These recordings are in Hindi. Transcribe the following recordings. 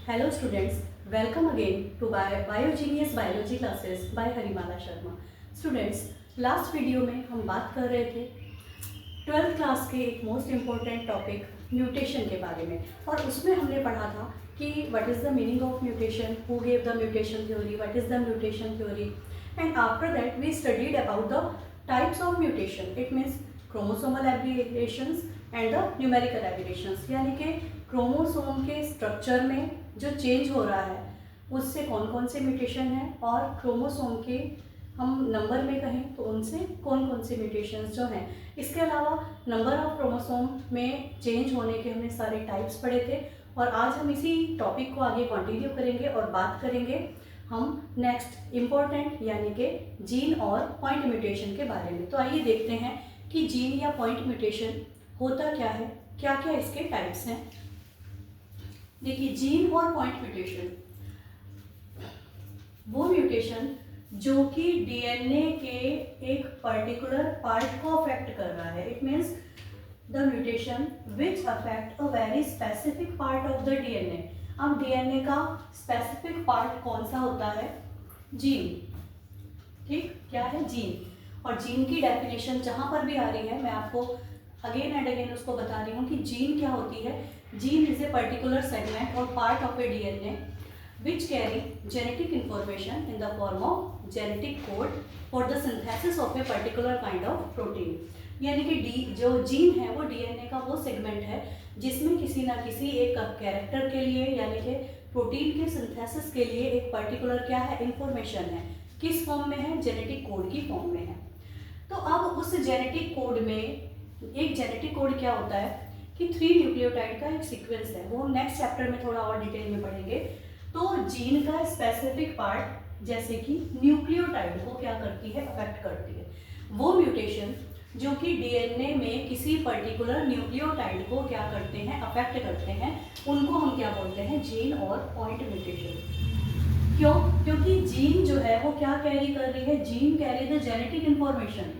Hello students, welcome again to Biogenius Biology classes by Harimala Sharma. Students, last video में हम बात कर रहे थे 12th क्लास के एक मोस्ट इम्पॉर्टेंट टॉपिक म्यूटेशन के बारे में, और उसमें हमने पढ़ा था कि what is the meaning of mutation, who gave the mutation theory, what is the mutation theory, and after that we studied about the types of mutation. It means chromosomal aberrations and the numerical aberrations, यानी कि क्रोमोसोम के स्ट्रक्चर में जो चेंज हो रहा है उससे कौन कौन से म्यूटेशन है, और क्रोमोसोम के हम नंबर में कहें तो उनसे कौन कौन से म्यूटेशंस जो हैं। इसके अलावा नंबर ऑफ क्रोमोसोम में चेंज होने के हमने सारे टाइप्स पढ़े थे, और आज हम इसी टॉपिक को आगे कंटिन्यू करेंगे और बात करेंगे हम नेक्स्ट इम्पोर्टेंट यानी कि जीन और पॉइंट म्यूटेशन के बारे में। तो आइए देखते हैं कि जीन या पॉइंट म्यूटेशन होता क्या है, क्या क्या इसके टाइप्स हैं। देखिए, जीन और पॉइंट म्यूटेशन वो म्यूटेशन जो कि डीएनए के एक पर्टिकुलर पार्ट को अफेक्ट कर रहा है। It means the mutation which affect a very specific part of the DNA. अब डीएनए का स्पेसिफिक पार्ट कौन सा होता है? जीन। ठीक, क्या है? जीन। और जीन की डेफिनेशन जहां पर भी आ रही है मैं आपको अगेन एंड अगेन उसको बता रही हूँ कि जीन क्या होती है। Gene is a particular segment और part of a DNA which carry genetic information in the form of genetic code for the synthesis of a particular kind of protein। यानी कि जो जीन है वो डीएनए का वो सेगमेंट है जिसमें किसी ना किसी एक कैरेक्टर के लिए यानी कि प्रोटीन के सिंथेसिस के लिए एक पर्टिकुलर क्या है, इंफॉर्मेशन है। किस फॉर्म में है? जेनेटिक कोड की फॉर्म में है। तो अब उस जेनेटिक कोड में एक जेनेटिक कोड क्या होता है कि 3 न्यूक्लियोटाइड का एक सीक्वेंस है, वो नेक्स्ट चैप्टर में थोड़ा और डिटेल में पढ़ेंगे। तो जीन का स्पेसिफिक पार्ट जैसे कि न्यूक्लियोटाइड को क्या करती है, अफेक्ट करती है। वो म्यूटेशन जो कि डीएनए में किसी पर्टिकुलर न्यूक्लियोटाइड को क्या करते हैं, अफेक्ट करते हैं, उनको हम क्या बोलते हैं? जीन और पॉइंट म्यूटेशन। क्यों? क्योंकि जीन जो है वो क्या कैरी कर रही है? Gene carry the genetic information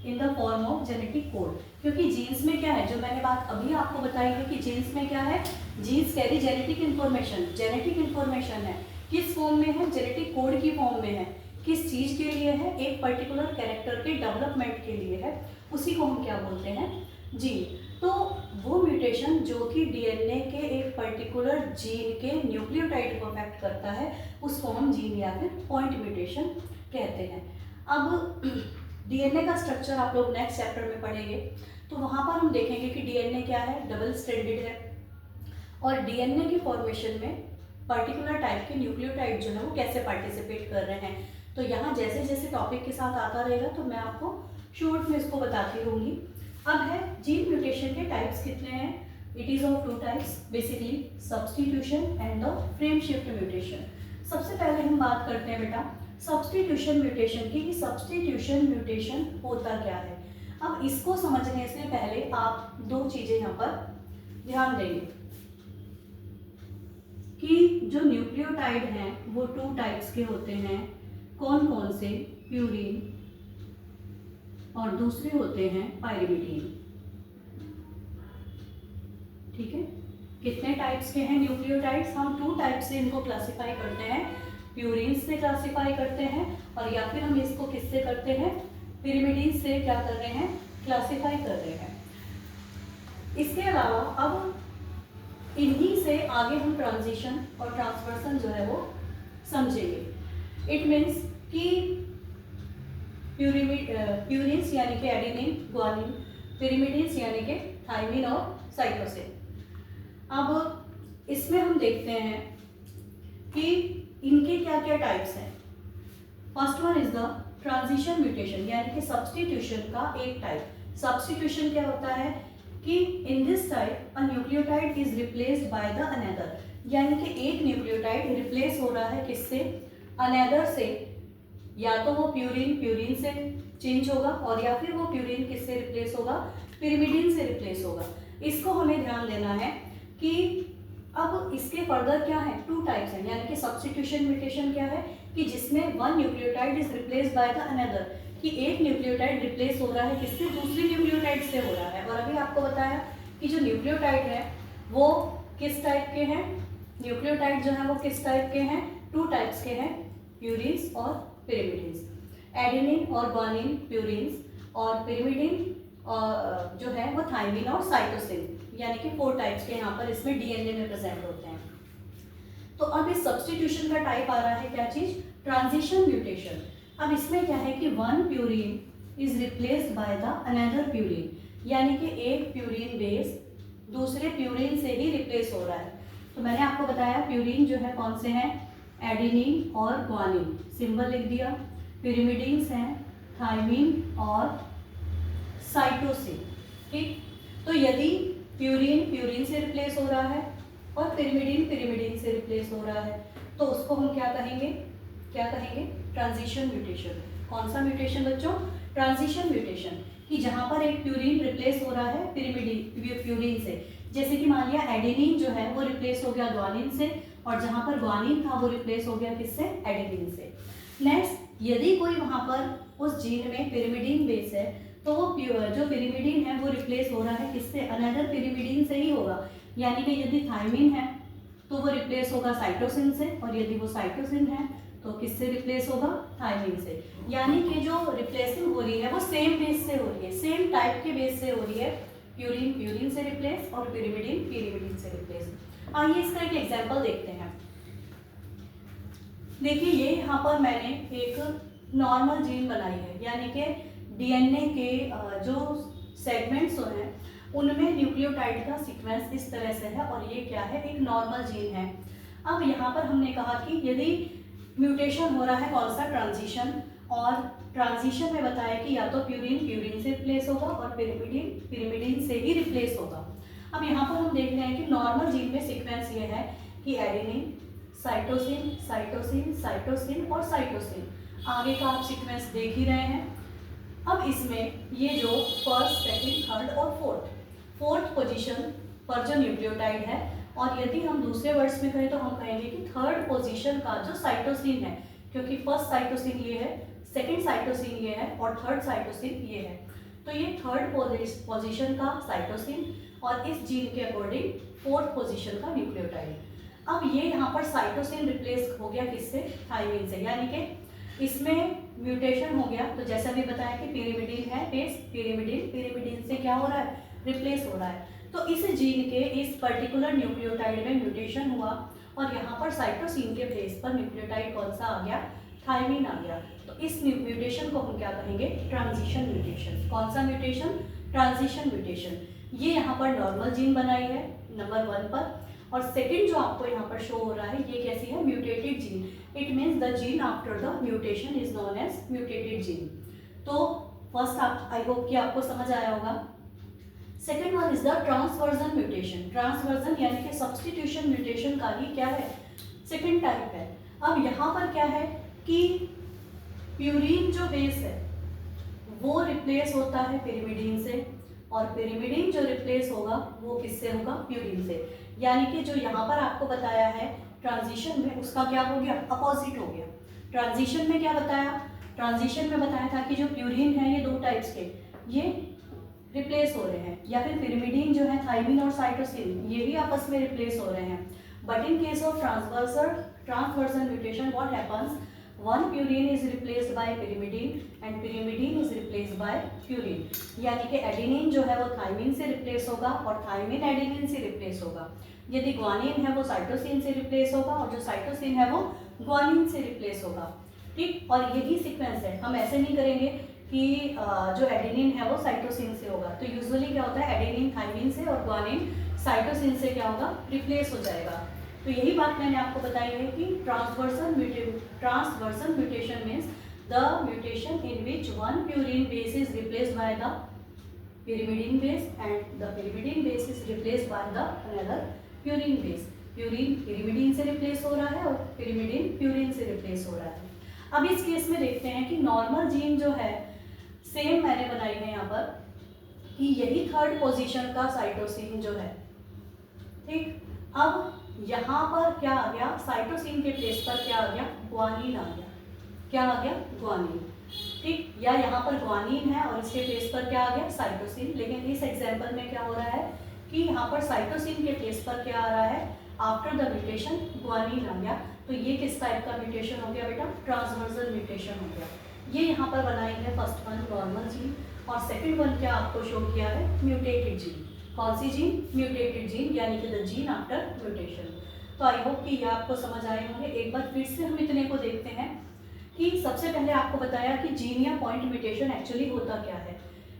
in the form of genetic code. क्योंकि जीन्स में क्या है, जो मैंने बात अभी आपको बताई है कि जीन्स में क्या है, genes carry genetic information. Genetic information है किस फॉर्म में है? जेनेटिक कोड की फॉर्म में है। किस चीज के लिए है? एक पर्टिकुलर कैरेक्टर के डेवलपमेंट के लिए है। उसी को हम क्या बोलते हैं? जीन। तो वो म्यूटेशन जो कि डीएनए के एक पर्टिकुलर जीन के न्यूक्लियोटाइड को अफेक्ट करता है उसको हम जीन या फिर पॉइंट म्यूटेशन कहते हैं। अब डीएनए का स्ट्रक्चर आप लोग नेक्स्ट चैप्टर में पढ़ेंगे, तो वहाँ पर हम देखेंगे कि डीएनए क्या है, डबल स्ट्रैंडेड है, और डीएनए की फॉर्मेशन में पर्टिकुलर टाइप के न्यूक्लियोटाइड जो है वो कैसे पार्टिसिपेट कर रहे हैं। तो यहाँ जैसे जैसे टॉपिक के साथ आता रहेगा तो मैं आपको शॉर्ट में इसको बताती रहूँगी। अब है जीन म्यूटेशन के टाइप्स कितने हैं? It is of 2 types basically, substitution and the frame shift mutation. सबसे पहले हम बात करते हैं बेटा सब्सटीट्यूशन म्यूटेशन की। सब्सटीट्यूशन म्यूटेशन होता क्या है? अब इसको समझने से पहले आप 2 चीजें यहाँ पर ध्यान देंगे कि जो न्यूक्लियोटाइड हैं वो 2 टाइप्स के होते हैं। कौन कौन से? प्यूरिन और दूसरे होते हैं पाइरिमिडीन। ठीक है, कितने टाइप्स के हैं न्यूक्लियोटाइड्स? हम 2 टाइप से इनको क्लासिफाई करते हैं। प्यूरिन से क्लासिफाई करते हैं, और या फिर हम इसको किससे करते हैं? पिरिमिडीन से क्या कर रहे हैं? क्लासिफाई कर रहे हैं। इसके अलावा अब इन्हीं से आगे हम ट्रांजिशन और ट्रांसवर्सन जो है वो समझेंगे। इट मीन्स कि प्यूरिन्स यानी कि एडेनिन, ग्वानिन, पिरिमिडीन्स यानी कि थाइमिन और साइटोसिन। अब इसमें हम देखते हैं कि इनके क्या क्या टाइप्स हैं। First one is the transition mutation, यानी कि सब्सटीट्यूशन का एक टाइप। सब्सटीट्यूशन क्या होता है कि in this type a nucleotide is replaced by the another, यानी कि एक न्यूक्लियोटाइड रिप्लेस हो रहा है किससे? अनदर से। या तो वो प्यूरिन से चेंज होगा, और या फिर वो प्यूरिन किससे रिप्लेस होगा? पिरिमिडीन से रिप्लेस होगा। इसको हमें ध्यान देना है कि अब इसके फर्दर क्या है? 2 टाइप्स हैं, यानी कि सब्सटीट्यूशन म्यूटेशन क्या है कि जिसमें 1 nucleotide is replaced by the another, कि एक न्यूक्लियोटाइड रिप्लेस हो रहा है किससे? दूसरी न्यूक्लियोटाइड से हो रहा है। और अभी आपको बताया कि जो न्यूक्लियोटाइड है वो किस टाइप के हैं, न्यूक्लियोटाइड जो है वो किस टाइप के हैं, 2 टाइप्स के हैं, प्यूरिन्स और पिरिमिडिन्स। एडेनिन और ग्वानिन प्यूरिन्स और पिरिमिडिन जो है वो थाइमिन और साइटोसिन, यानी कि 4 टाइप्स के यहाँ पर इसमें डीएनए में प्रेजेंट होते हैं। तो अब इस सब्स्टिट्यूशन का टाइप आ रहा है क्या चीज, ट्रांजिशन म्यूटेशन। अब इसमें क्या है कि 1 purine is replaced by the another purine, यानी कि एक प्यूरिन बेस दूसरे प्यूरिन से ही रिप्लेस हो रहा है। तो मैंने आपको बताया प्यूरिन जो है कौन से हैं, एडेनिन और ग्वानिन, सिंबल लिख दिया। पिरिमिडिन्स हैं थाइमिन और साइटोसिन। ठीक, तो यदि प्यूरिन प्यूरिन से रिप्लेस हो रहा है और पिरिमिडिन पिरिमिडिन से रिप्लेस हो रहा है तो उसको हम क्या कहेंगे, ट्रांजिशन म्यूटेशन। कौन सा म्यूटेशन बच्चों, ट्रांजिशन म्यूटेशन, कि जहां पर एक प्यूरिन रिप्लेस हो रहा है प्यूरिन से, जैसे कि मान लिया एडेनिन जो है वो रिप्लेस हो गया ग्वानिन से, और जहां पर ग्वानिन था वो रिप्लेस हो गया किससे, एडेनिन से। नेक्स्ट, यदि कोई वहां पर उस जीन में पिरिमिडिन बेस है तो वो जो पिरिमिडिन है वो रिप्लेस हो रहा है किससे, अनदर पिरिमिडिन से ही होगा। यानी कि यदि थाइमिन है तो वो रिप्लेस होगा साइटोसिन से, और यदि वो साइटोसिन है तो किससे रिप्लेस होगा, थाइमिन से। यानी कि जो रिप्लेसिंग हो रही है वो सेम बेस से हो रही है, सेम टाइप के बेस से हो रही है। प्यूरिन प्यूरिन से रिप्लेस और पिरिमिडिन पिरिमिडिन से रिप्लेस। आइए इसका एक एग्जांपल देखते हैं। देखिए ये यहाँ पर मैंने एक नॉर्मल जीन बनाई है, यानी कि डीएनए के जो सेगमेंट्स हैं उनमें न्यूक्लियोटाइड का सीक्वेंस इस तरह से है, और ये क्या है, एक नॉर्मल जीन है। अब यहाँ पर हमने कहा कि यदि म्यूटेशन हो रहा है कौन सा, ट्रांजिशन, और ट्रांजिशन में बताया कि या तो प्यूरिन प्यूरिन से रिप्लेस होगा और पिरिमिडिन पिरिमिडिन से ही रिप्लेस होगा। अब यहाँ पर हम देख रहे हैं कि नॉर्मल जीन में सीक्वेंस ये है कि एडेनिन साइटोसिन साइटोसिन साइटोसिन और साइटोसिन, आगे का आप सीक्वेंस देख ही रहे हैं। अब इसमें ये जो फर्स्ट सेकंड थर्ड और फोर्थ पोजीशन पर जो न्यूक्लियोटाइड है, और यदि हम दूसरे वर्ड्स में कहें तो हम कहेंगे कि थर्ड पोजीशन का जो साइटोसिन है, क्योंकि फर्स्ट साइटोसिन ये है, सेकंड साइटोसिन ये है और थर्ड साइटोसिन ये है, तो ये थर्ड पोजीशन का साइटोसिन और इस जीन के अकॉर्डिंग फोर्थ पोजीशन का न्यूक्लियोटाइड। अब ये यहाँ पर साइटोसिन रिप्लेस हो गया किससे, थाइमिन से, यानी कि इसमें म्यूटेशन हो गया। तो जैसा भी बताया कि पिरिमिडिन है बेस, पिरिमिडिन से क्या हो रहा है, रिप्लेस हो रहा है। तो इस जीन के इस पर्टिकुलर न्यूक्लियोटाइड में म्यूटेशन हुआ और यहाँ पर साइटोसिन के बेस पर न्यूक्लियोटाइड कौन सा आ गया, थाइमिन आ गया। तो इस म्यूटेशन को हम क्या कहेंगे, ट्रांजिशन म्यूटेशन। कौन सा म्यूटेशन, ट्रांजिशन म्यूटेशन। ये यहाँ पर नॉर्मल जीन बनाई है नंबर 1 पर, और सेकंड जो आपको यहाँ पर शो हो रहा है ये कैसी है, mutated gene. It means the gene after the mutation is known as mutated gene. तो फर्स्ट आई होप कि आपको समझ आया होगा। Second one is the transversion mutation. Transversion यानी कि सब्स्टिट्यूशन म्यूटेशन का ही क्या है, सेकंड टाइप है। अब यहाँ पर क्या है कि प्यूरिन जो बेस है वो रिप्लेस होता है पिरिमिडिन से, और पिरिमिडिन जो रिप्लेस होगा वो किससे होगा, प्यूरिन से। यानी कि जो यहाँ पर आपको बताया है ट्रांजिशन में, उसका क्या हो गया, अपोजिट हो गया। ट्रांजिशन में क्या बताया, ट्रांजिशन में बताया था कि जो प्यूरिन है ये 2 टाइप्स के, ये रिप्लेस हो रहे हैं, या फिर पिरिमिडिन जो है थाइमिन और साइटोसिन ये भी आपस में रिप्लेस हो रहे हैं। But in case of transversion mutation what happens, one purine is replaced by pyrimidine and pyrimidine is replaced by purine। यानी कि एडेनिन जो है वो थाइमिन से रिप्लेस होगा और थाइमिन एडेनिन से रिप्लेस होगा। यदि ग्वानिन है वो साइटोसिन से रिप्लेस होगा और जो साइटोसिन है वो ग्वानिन से रिप्लेस होगा। ठीक, और यही सीक्वेंस है, हम ऐसे नहीं करेंगे कि जो एडेनिन है वो साइटोसिन से होगा। तो यूजुअली क्या होता है, एडेनिन थाइमिन से और ग्वानिन साइटोसिन से क्या होगा, रिप्लेस हो जाएगा। तो यही बात मैंने आपको बताई है कि transversion mutation means the mutation in which one purine base is replaced by the pyrimidine base and the pyrimidine base is replaced by the another purine base। Purine pyrimidine से रिप्लेस हो रहा है और pyrimidine प्यूरिन से रिप्लेस हो रहा है। अब इस केस में देखते हैं कि नॉर्मल जीन जो है सेम मैंने बनाई है यहाँ पर कि यही थर्ड पोजीशन का साइटोसिन जो है। ठीक, अब यहाँ पर क्या आ गया, साइटोसिन के प्लेस पर क्या आ गया, ग्वानिन आ गया। क्या आ गया, ग्वानिन। ठीक, या यहाँ पर ग्वानिन है और इसके प्लेस पर क्या आ गया, साइटोसिन। लेकिन इस एग्जाम्पल में क्या हो रहा है कि यहाँ पर साइटोसिन के प्लेस पर क्या आ रहा है, आफ्टर द म्यूटेशन ग्वानिन आ गया। तो ये किस टाइप का म्यूटेशन हो गया बेटा, ट्रांसवर्सल म्यूटेशन हो गया। ये यहाँ पर बनाई है फर्स्ट वन नॉर्मल जीन, और सेकंड वन क्या आपको शो किया है, म्यूटेटेड जीन। कौन सी जीन, म्यूटेटेड जीन, यानी कि द जीन आफ्टर म्यूटेशन। तो आई होप कि ये आपको समझ आए होंगे। एक बार फिर से हम इतने को देखते हैं कि सबसे पहले आपको बताया कि जीन या पॉइंट म्यूटेशन एक्चुअली होता क्या है,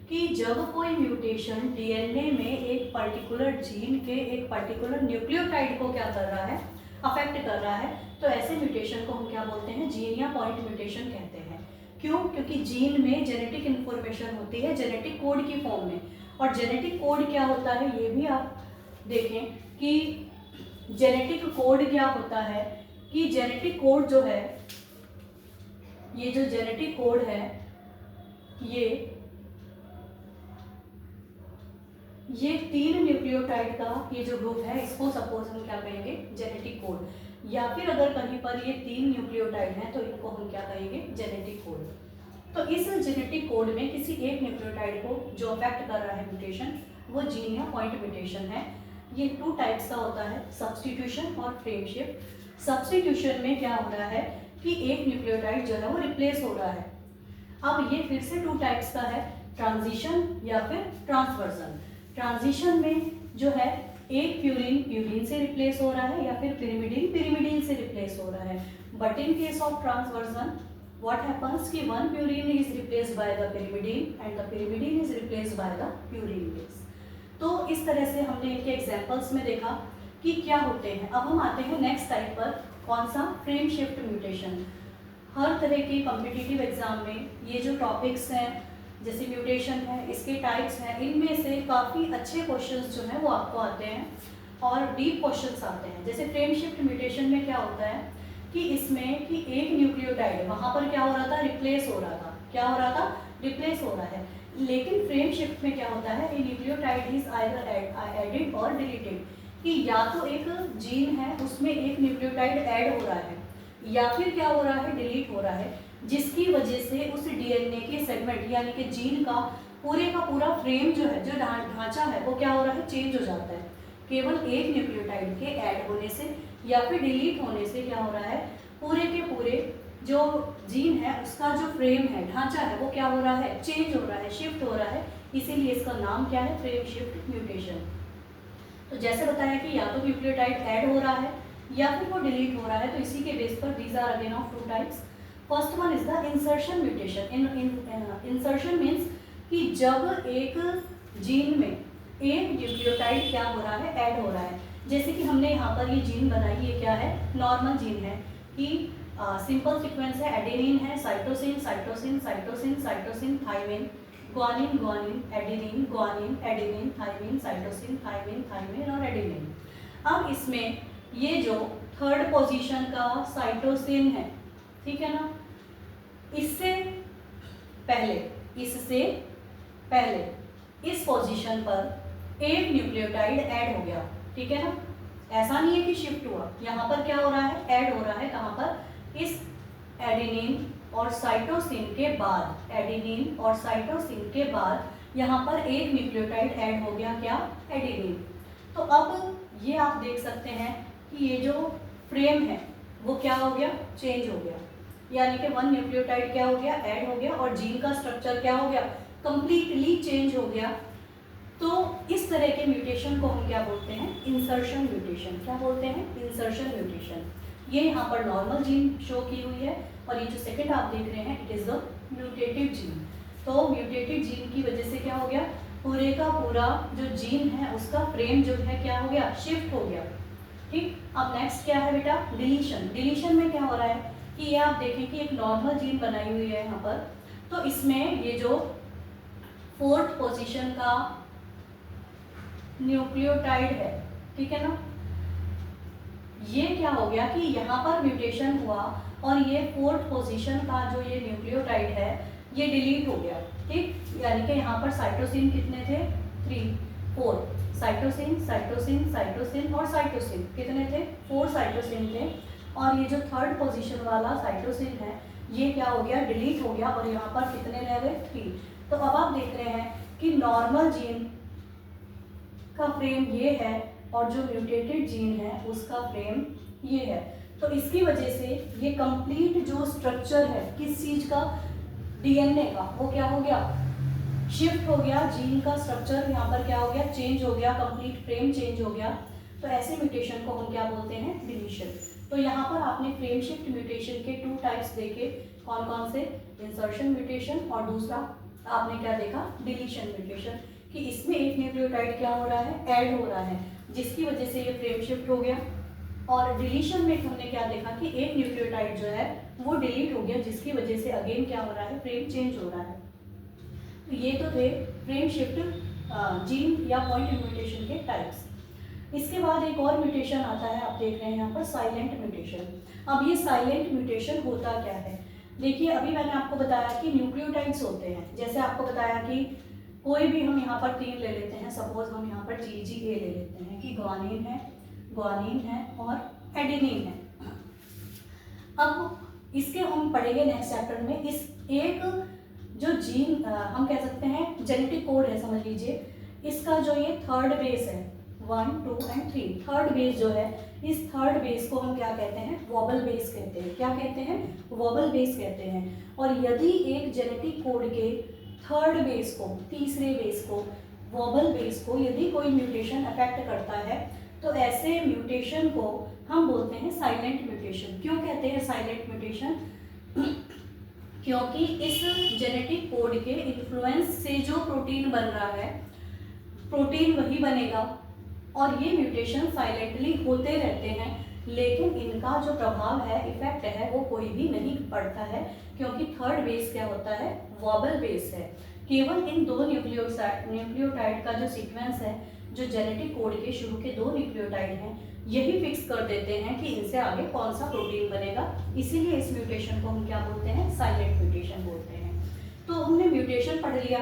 कि जब कोई म्यूटेशन डीएनए में एक पर्टिकुलर जीन के एक पर्टिकुलर न्यूक्लियोटाइड को क्या कर रहा है, अफेक्ट कर रहा है, तो ऐसे म्यूटेशन को हम क्या बोलते हैं, जीन या पॉइंट म्यूटेशन कहते हैं। क्यों, क्योंकि जीन में जेनेटिक इन्फॉर्मेशन होती है जेनेटिक कोड की फॉर्म में, और जेनेटिक कोड क्या होता है ये भी आप देखें कि जेनेटिक कोड क्या होता है, कि जेनेटिक कोड जो है, ये जो जेनेटिक कोड है, ये 3 न्यूक्लियोटाइड का ये जो ग्रुप है, इसको सपोज हम क्या कहेंगे, जेनेटिक कोड। या फिर अगर कहीं पर ये 3 न्यूक्लियोटाइड हैं तो इनको हम क्या कहेंगे, जेनेटिक कोड। तो इस जेनेटिक कोड में किसी एक न्यूक्लियोटाइड को जो अफेक्ट कर रहा है म्यूटेशन, वो जीन या पॉइंट म्यूटेशन है। ये 2 टाइप्स का होता है, सब्स्टिट्यूशन और फ्रेम शिफ्ट। सब्स्टिट्यूशन में क्या हो रहा है कि एक न्यूक्लियोटाइड जो है वो रिप्लेस हो रहा है। अब ये फिर से 2 टाइप्स का है, ट्रांजिशन या फिर ट्रांसवर्जन। ट्रांजिशन में जो है एक प्यूरिन प्यूरिन से रिप्लेस हो रहा है, या फिर पिरिमिडिन पिरिमिडिन से रिप्लेस हो रहा है। But in case of transversion what happens कि one purine is replaced by the pyrimidine and the pyrimidine is replaced by the purine base. तो इस तरह से हमने इनके एग्जांपल्स में देखा कि क्या होते हैं। अब हम आते हैं नेक्स्ट टाइप पर, कौन सा, फ्रेम शिफ्ट म्यूटेशन। हर तरह के कॉम्पिटिटिव एग्जाम में ये जो टॉपिक्स हैं, जैसे म्यूटेशन है, इसके टाइप्स हैं, इनमें से काफ़ी अच्छे क्वेश्चंस जो हैं वो आपको आते हैं और डीप क्वेश्चंस आते हैं। जैसे फ्रेम शिफ्ट म्यूटेशन में क्या होता है कि इसमें कि एक न्यूक्लियोटाइड वहाँ पर क्या हो रहा था, रिप्लेस हो रहा था। क्या हो रहा था, रिप्लेस हो रहा है। लेकिन फ्रेम शिफ्ट में क्या होता है, न्यूक्लियोटाइड इज आइदर एडेड और डिलीटेड, कि या तो एक जीन है उसमें एक न्यूक्लियोटाइड ऐड हो रहा है, या फिर क्या हो रहा है, डिलीट हो रहा है, जिसकी वजह से उस डीएनए के सेगमेंट यानी कि जीन का पूरा फ्रेम जो है, जो ढांचा है, वो क्या हो रहा है, चेंज हो जाता है। केवल एक न्यूक्लियोटाइड के ऐड होने से या फिर डिलीट होने से क्या हो रहा है, पूरे के पूरे जो जीन है उसका जो फ्रेम है, ढांचा है, वो क्या हो रहा है, चेंज हो रहा है, शिफ्ट हो रहा है। इसीलिए इसका नाम क्या है, फ्रेम शिफ्ट म्यूटेशन। तो जैसे बताया कि या तो न्यूक्लियोटाइड ऐड हो रहा है या फिर वो डिलीट हो रहा है, तो इसी के बेस पर these are again of 2 types. First one is the insertion mutation. Insertion means कि जब एक जीन में एक न्यूक्लियोटाइड क्या हो रहा है, ऐड हो रहा है। जैसे कि हमने यहाँ पर ये जीन बनाई, ये क्या है, नॉर्मल जीन है, कि सिंपल सीक्वेंस है, एडेनिन है, cytosine cytosine cytosine cytosine thymine, guanine guanine adenine, guanine adenine thymine, cytosine thymine thymine और एडेनिन। अब इसमें ये जो थर्ड पोजीशन का साइटोसिन है, ठीक है ना, इससे पहले इस पोजीशन पर एक न्यूक्लियोटाइड ऐड हो गया, ठीक है ना। ऐसा नहीं है कि शिफ्ट हुआ, यहाँ पर क्या हो रहा है, ऐड हो रहा है। कहाँ पर, इस एडेनिन और साइटोसिन के बाद, एडेनिन और साइटोसिन के बाद यहाँ पर एक न्यूक्लियोटाइड ऐड हो गया, क्या, एडेनिन। तो अब ये आप देख सकते हैं कि ये जो फ्रेम है वो क्या हो गया, चेंज हो गया, यानी कि वन न्यूक्लियोटाइड क्या हो गया, ऐड हो गया, और जीन का स्ट्रक्चर क्या हो गया, कंप्लीटली चेंज हो गया। तो इस तरह के म्यूटेशन को हम क्या बोलते हैं, इंसर्शन म्यूटेशन। क्या बोलते हैं, इंसर्शन म्यूटेशन। ये यहाँ पर नॉर्मल जीन शो की हुई है, और ये जो सेकंड आप देख रहे हैं, इट इज द म्यूटेटिव जीन। तो म्यूटेटिव जीन की वजह से क्या हो गया, पूरे का पूरा जो जीन है उसका फ्रेम जो है क्या हो गया, शिफ्ट हो गया, ठीक। अब नेक्स्ट क्या है बेटा, डिलीशन। डिलीशन में क्या हो रहा है कि ये आप देखें कि एक नॉर्मल जीन बनाई हुई है यहाँ पर, तो इसमें ये जो 4th पोजीशन का न्यूक्लियोटाइड है, ठीक है ना, ये क्या हो गया कि यहाँ पर म्यूटेशन हुआ और ये 4th पोजीशन का जो ये न्यूक्लियोटाइड है ये डिलीट हो गया, ठीक। यानी कि यहाँ पर साइटोसिन कितने थे, 3 4 साइटोसिन साइटोसिन साइटोसिन और साइटोसिन कितने थे, 4 साइटोसिन थे, और ये जो 3rd पोजीशन वाला साइटोसिन है ये क्या हो गया, डिलीट हो गया, और यहाँ पर कितने रह गए, 3। तो अब आप देख रहे हैं कि नॉर्मल जीन का फ्रेम ये है और जो म्यूटेटेड जीन है उसका फ्रेम ये है। तो इसकी वजह से ये कंप्लीट जो स्ट्रक्चर है किस चीज़ का, डीएनए का, वो क्या हो गया, शिफ्ट हो गया। जीन का स्ट्रक्चर यहाँ पर क्या हो गया, चेंज हो गया, कंप्लीट फ्रेम चेंज हो गया। तो ऐसे म्यूटेशन को हम क्या बोलते हैं, डिलीशन। तो यहाँ पर आपने फ्रेम शिफ्ट म्यूटेशन के 2 टाइप्स देखे, कौन कौन से, इंसर्शन म्यूटेशन और दूसरा आपने क्या देखा, डिलीशन म्यूटेशन, कि इसमें एक न्यूक्लियोटाइड क्या हो रहा है, ऐड हो रहा है, जिसकी वजह से ये फ्रेम शिफ्ट हो गया। और डिलीशन में हमने क्या देखा कि एक न्यूक्लियोटाइड जो है वो डिलीट हो गया, जिसकी वजह से अगेन क्या हो रहा है, फ्रेम चेंज हो रहा है। तो ये तो थे फ्रेम शिफ्ट जीन या पॉइंट म्यूटेशन के टाइप्स। इसके बाद एक और म्यूटेशन आता है, आप देख रहे हैं यहाँ पर साइलेंट म्यूटेशन। अब ये साइलेंट म्यूटेशन होता क्या है, देखिए अभी मैंने आपको बताया कि न्यूक्लियोटाइड्स होते हैं, जैसे आपको बताया कि कोई भी हम यहाँ पर 3 ले लेते हैं, सपोज हम यहाँ पर GGA ले लेते हैं कि ग्वानिन है और एडेनिन है। अब इसके हम पढ़ेंगे नेक्स्ट चैप्टर में। इस एक जो जीन हम कह सकते हैं जेनेटिक कोड है, समझ लीजिए, इसका जो ये 3rd बेस है, 1, 2 and 3, 3rd बेस जो है, इस 3rd बेस को हम क्या कहते हैं, वोबल बेस कहते हैं। क्या कहते हैं, वोबल बेस कहते हैं। और यदि एक जेनेटिक कोड के 3rd बेस को, तीसरे बेस को, वोबल बेस को यदि कोई म्यूटेशन अफेक्ट करता है तो ऐसे म्यूटेशन को हम बोलते हैं साइलेंट म्यूटेशन। क्यों कहते हैं साइलेंट म्यूटेशन, क्योंकि इस जेनेटिक कोड के इन्फ्लुएंस से जो प्रोटीन बन रहा है, प्रोटीन वही बनेगा और ये म्यूटेशन साइलेंटली होते रहते हैं, लेकिन इनका जो प्रभाव है, इफेक्ट है, वो कोई भी नहीं पड़ता है, क्योंकि 3rd बेस क्या होता है, वोबल बेस है। केवल इन 2 न्यूक्लियोटाइड का जो सीक्वेंस है, जो जेनेटिक कोड के शुरू के 2 न्यूक्लियोटाइड हैं, यही फिक्स कर देते हैं कि इनसे आगे कौन सा प्रोटीन बनेगा। इसीलिए इस म्यूटेशन को हम क्या बोलते हैं, साइलेंट म्यूटेशन बोलते हैं। तो हमने म्यूटेशन पढ़ लिया,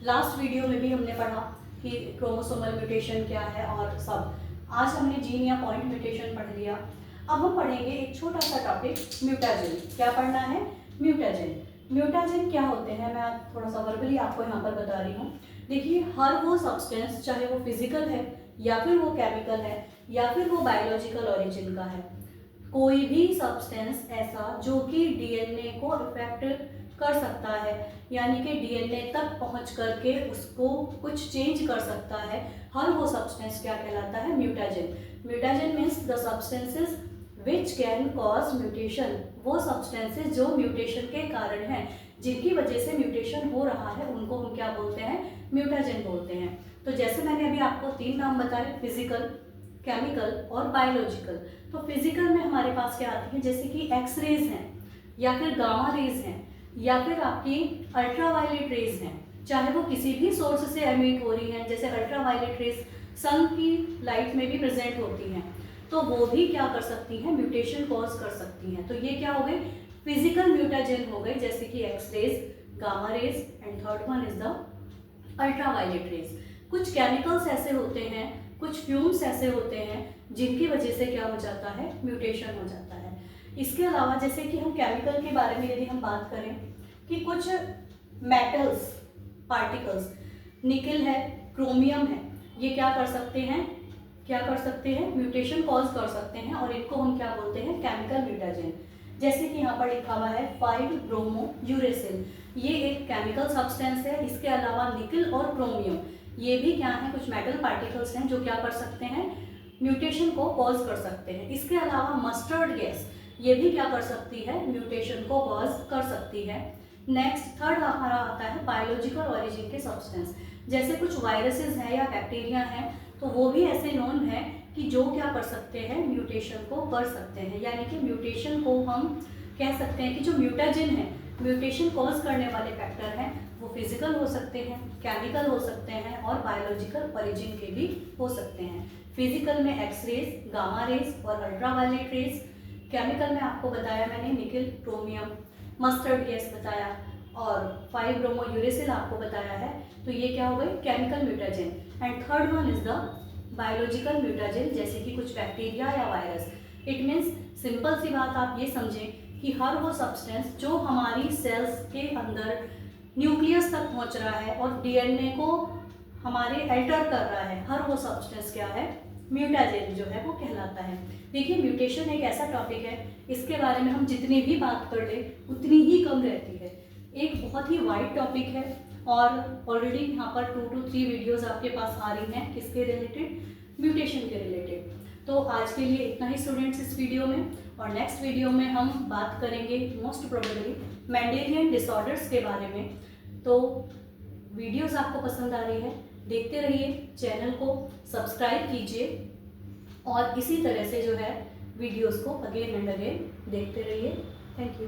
लास्ट वीडियो में भी हमने पढ़ा कि क्रोमोसोमल म्यूटेशन क्या है और सब। आज हमने जीन या पॉइंट म्यूटेशन पढ़ लिया। अब हम पढ़ेंगे एक छोटा सा टॉपिक, म्यूटाजेन। क्या पढ़ना है, म्यूटाजेन। म्यूटाजेन क्या होते हैं, मैं थोड़ा सा वर्बली आपको यहाँ पर बता रही हूँ। देखिए, हर वो सब्सटेंस, चाहे वो फिजिकल है या फिर वो केमिकल है या फिर वो बायोलॉजिकल ओरिजिन का है, कोई भी सब्सटेंस ऐसा जो कि डीएनए को इफेक्ट कर सकता है, यानी कि डीएनए तक पहुंच करके उसको कुछ चेंज कर सकता है, हर वो सब्सटेंस क्या कहलाता है, mutagen. Mutagen means the substances which can cause mutation, वो सब्सटेंसेस जो म्यूटेशन के कारण हैं, जिनकी वजह से म्यूटेशन हो रहा है, उनको हम क्या बोलते हैं, म्यूटाजेन बोलते हैं। तो जैसे मैंने अभी आपको 3 नाम बताए, फिजिकल, केमिकल और बायोलॉजिकल। तो फिजिकल में हमारे पास क्या आती है, जैसे कि एक्सरेज हैं या फिर गामा रेज हैं या फिर आपकी अल्ट्रावायलेट रेज हैं, चाहे वो किसी भी सोर्स से एमिट हो रही हैं, जैसे अल्ट्रावायलेट रेज सन की लाइट में भी प्रेजेंट होती हैं, तो वो भी क्या कर सकती हैं, म्यूटेशन कॉज कर सकती हैं। तो ये क्या हो गई, फिजिकल म्यूटाजेन हो गई, जैसे कि x rays, gamma rays and 3rd one is the ultraviolet rays. कुछ केमिकल्स ऐसे होते हैं, कुछ फ्यूम्स ऐसे होते हैं जिनकी वजह से क्या हो जाता है, म्यूटेशन हो जाता है। इसके अलावा जैसे कि हम केमिकल के बारे में यदि हम बात करें कि कुछ मेटल्स पार्टिकल्स, निकल है, क्रोमियम है, ये क्या कर सकते हैं, म्यूटेशन कॉज कर सकते हैं और इनको हम क्या बोलते हैं, केमिकल म्यूटाजेन। जैसे कि यहाँ पर लिखा हुआ है 5-ब्रोमो-यूरेसिल, ये एक केमिकल सब्सटेंस है। इसके अलावा निकल और क्रोमियम, ये भी क्या है, कुछ मेटल पार्टिकल्स हैं जो क्या कर सकते हैं, म्यूटेशन को कॉज कर सकते हैं। इसके अलावा मस्टर्ड गैस, ये भी क्या कर सकती है, म्यूटेशन को कॉज कर सकती है। नेक्स्ट 3rd हमारा आता है बायोलॉजिकल ओरिजिन के सब्सटेंस, जैसे कुछ वायरसेस हैं या बैक्टीरिया हैं, तो वो भी ऐसे नोन है कि जो क्या कर सकते हैं, म्यूटेशन को कर सकते हैं। यानी कि म्यूटेशन को हम कह सकते हैं कि जो म्यूटाजेन है, म्यूटेशन कॉज करने वाले फैक्टर हैं, वो फिजिकल हो सकते हैं, केमिकल हो सकते हैं और बायोलॉजिकल ओरिजिन के भी हो सकते हैं। फिजिकल में एक्सरेज, गामा रेज और अल्ट्रावायलेट रेज। केमिकल में आपको बताया मैंने, निकल, क्रोमियम, मस्टर्ड गैस बताया और 5-ब्रोमो-यूरेसिल आपको बताया है। तो ये क्या हो गई, chemical mutagen. And 3rd one is the biological mutagen, जैसे कि कुछ बैक्टीरिया या वायरस। इट मीन्स, सिंपल सी बात आप ये समझें कि हर वो सब्सटेंस जो हमारी सेल्स के अंदर न्यूक्लियस तक पहुंच रहा है और डीएनए को हमारे अल्टर कर रहा है, हर वो सब्सटेंस क्या है, म्यूटाजेन जो है वो कहलाता है। देखिए म्यूटेशन एक ऐसा टॉपिक है, इसके बारे में हम जितनी भी बात कर ले उतनी ही कम रहती है। एक बहुत ही वाइड टॉपिक है और ऑलरेडी यहाँ पर 2 to 3 वीडियोस आपके पास आ रही हैं किसके रिलेटेड, म्यूटेशन के रिलेटेड। तो आज के लिए इतना ही स्टूडेंट्स इस वीडियो में, और नेक्स्ट वीडियो में हम बात करेंगे मोस्ट प्रोबेबली मेंडेलियन डिसऑर्डर्स के बारे में। तो वीडियोस आपको पसंद आ रही है, देखते रहिए, चैनल को सब्सक्राइब कीजिए और इसी तरह से जो है वीडियोस को अगेन एंड अगेन देखते रहिए। Thank you.